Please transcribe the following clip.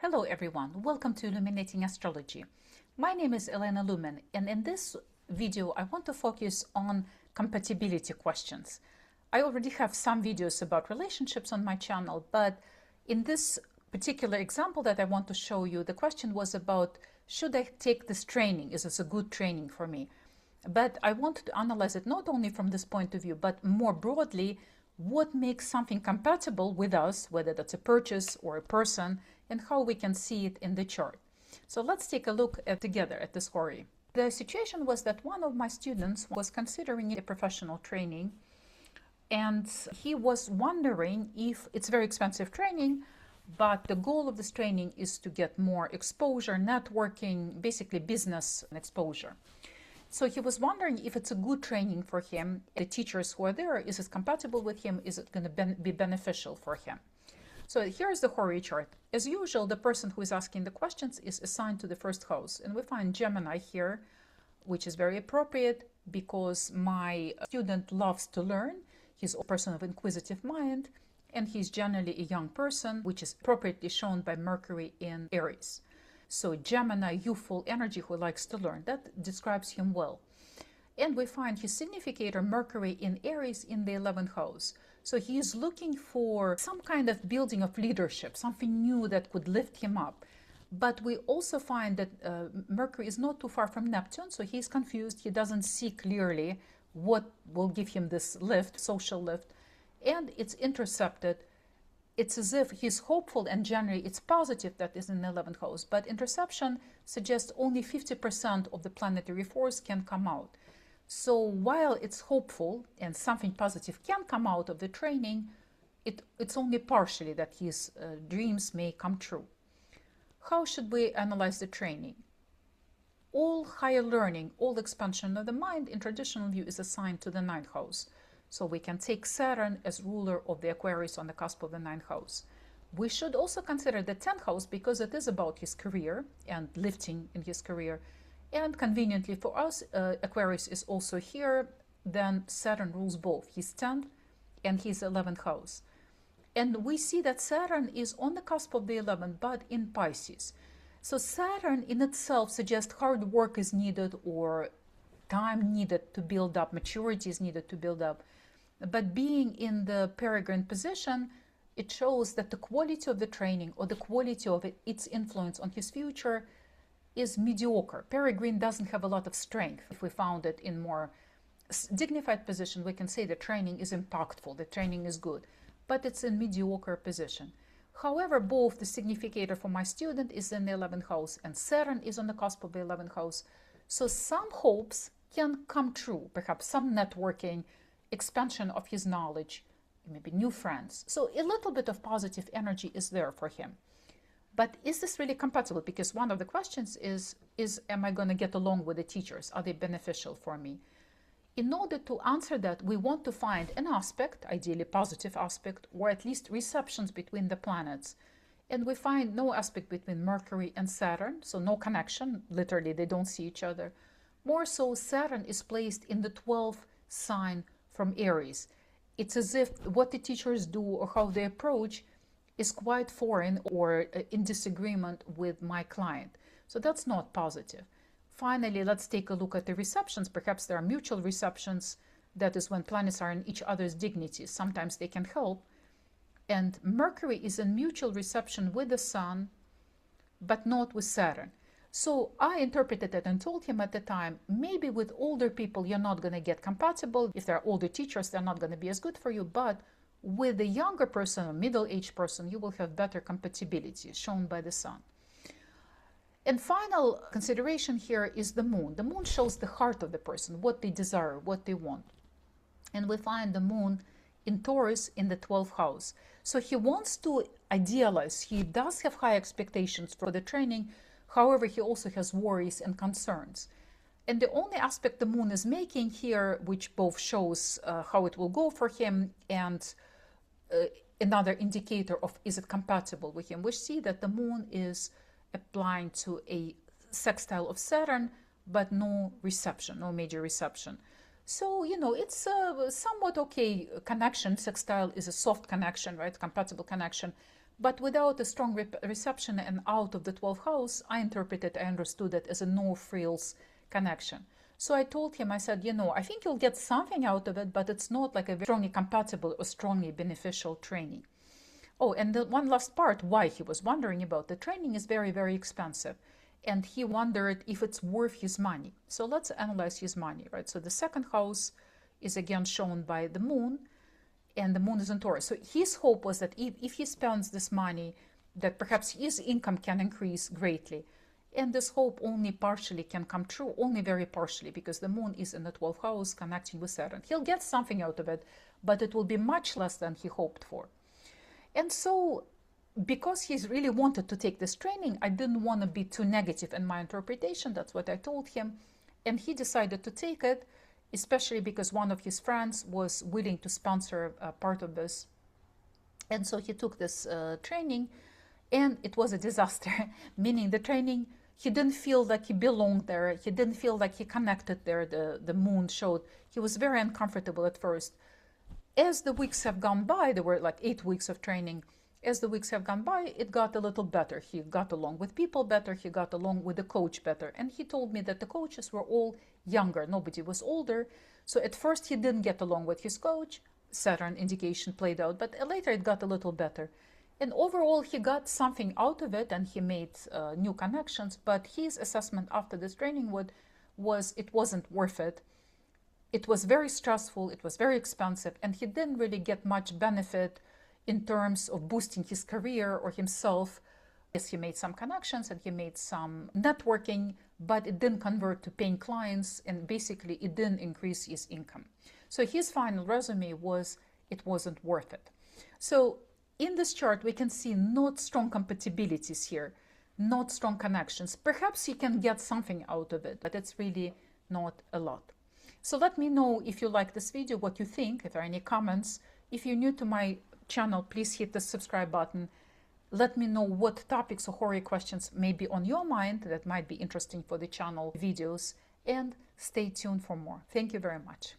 Hello everyone, welcome to Illuminating Astrology. My name is Elena Lumen, and in this video I want to focus on compatibility questions. I already have some videos about relationships on my channel, but in this particular example that I want to show you, the question was about, should I take this training? Is this a good training for me? But I wanted to analyze it not only from this point of view, but more broadly, what makes something compatible with us, whether that's a purchase or a person, and how we can see it in the chart. So let's take a look together at this horary. The situation was that one of my students was considering a professional training, and he was wondering if it's very expensive training, but the goal of this training is to get more exposure, networking, basically business exposure. So he was wondering if it's a good training for him, the teachers who are there, is it compatible with him, is it going to be beneficial for him? So here's the horary chart. As usual, the person who is asking the questions is assigned to the first house, and we find Gemini here, which is very appropriate because my student loves to learn. He's a person of inquisitive mind, and he's generally a young person, which is appropriately shown by Mercury in Aries. So Gemini, youthful energy, who likes to learn, that describes him well. And we find his significator Mercury in Aries in the 11th house. So he is looking for some kind of building of leadership, something new that could lift him up. But we also find that Mercury is not too far from Neptune, so he's confused. He doesn't see clearly what will give him this lift, social lift, and it's intercepted. It's as if he's hopeful, and generally it's positive that is in the 11th house, but interception suggests only 50% of the planetary force can come out. So while it's hopeful and something positive can come out of the training, it's only partially that his dreams may come true. How should we analyze the training? All higher learning, all expansion of the mind in traditional view is assigned to the 9th house. So we can take Saturn as ruler of the Aquarius on the cusp of the 9th house. We should also consider the 10th house because it is about his career and lifting in his career. And conveniently for us, Aquarius is also here. Then Saturn rules both his 10th and his 11th house. And we see that Saturn is on the cusp of the 11th, but in Pisces. So Saturn in itself suggests hard work is needed, or time needed to build up, maturity is needed to build up. But being in the peregrine position, it shows that the quality of the training or the quality of its influence on his future is mediocre. Peregrine doesn't have a lot of strength. If we found it in more dignified position, we can say the training is impactful, the training is good, but it's in mediocre position. However, both the significator for my student is in the 11th house and Saturn is on the cusp of the 11th house. So some hopes can come true, perhaps some networking, expansion of his knowledge, maybe new friends. So a little bit of positive energy is there for him. But is this really compatible? Because one of the questions is am I going to get along with the teachers? Are they beneficial for me? In order to answer that, we want to find an aspect, ideally positive aspect, or at least receptions between the planets. And we find no aspect between Mercury and Saturn, so no connection. Literally, they don't see each other. More so, Saturn is placed in the 12th sign from Aries. It's as if what the teachers do or how they approach is quite foreign or in disagreement with my client. So that's not positive. Finally, let's take a look at the receptions. Perhaps there are mutual receptions. That is when planets are in each other's dignities. Sometimes they can help. And Mercury is in mutual reception with the Sun, but not with Saturn. So I interpreted it and told him at the time, maybe with older people, you're not going to get compatible. If they're older teachers, they're not going to be as good for you. But with a younger person, a middle-aged person, you will have better compatibility, shown by the Sun. And final consideration here is the moon. The moon shows the heart of the person, what they desire, what they want. And we find the moon in Taurus in the 12th house. So he wants to idealize. He does have high expectations for the training. However, he also has worries and concerns. And the only aspect the moon is making here, which both shows how it will go for him and another indicator of is it compatible with him, we see that the moon is applying to a sextile of Saturn, but no reception, no major reception. So, it's a somewhat okay connection. Sextile is a soft connection, right? Compatible connection. But without a strong reception and out of the 12th house, I understood it as a no frills connection. So I told him, I said, I think you'll get something out of it, but it's not like a very strongly compatible or strongly beneficial training. Oh, and the one last part, why he was wondering about the training, is very, very expensive. And he wondered if it's worth his money. So let's analyze his money, right? So the second house is again shown by the moon, and the moon is in Taurus. So his hope was that if he spends this money, that perhaps his income can increase greatly. And this hope only partially can come true, only very partially, because the moon is in the 12th house connecting with Saturn. He'll get something out of it, but it will be much less than he hoped for. And so, because he's really wanted to take this training, I didn't want to be too negative in my interpretation. That's what I told him. And he decided to take it, especially because one of his friends was willing to sponsor part of this. And so he took this training, and it was a disaster, meaning the training, he didn't feel like he belonged there. He didn't feel like he connected there. The moon showed he was very uncomfortable at first. As the weeks have gone by, there were like 8 weeks of training. As the weeks have gone by, it got a little better. He got along with people better. He got along with the coach better. And he told me that the coaches were all younger. Nobody was older. So at first he didn't get along with his coach. Saturn indication played out, but later it got a little better. And overall, he got something out of it, and he made new connections. But his assessment after this training was it wasn't worth it. It was very stressful, it was very expensive, and he didn't really get much benefit in terms of boosting his career or himself. Yes, he made some connections and he made some networking, but it didn't convert to paying clients, and basically it didn't increase his income. So his final resume was it wasn't worth it. So in this chart, we can see not strong compatibilities here, not strong connections. Perhaps he can get something out of it, but it's really not a lot. So let me know if you like this video, what you think, if there are any comments. If you're new to my channel, please hit the subscribe button. Let me know what topics or horary questions may be on your mind that might be interesting for the channel videos, and stay tuned for more. Thank you very much.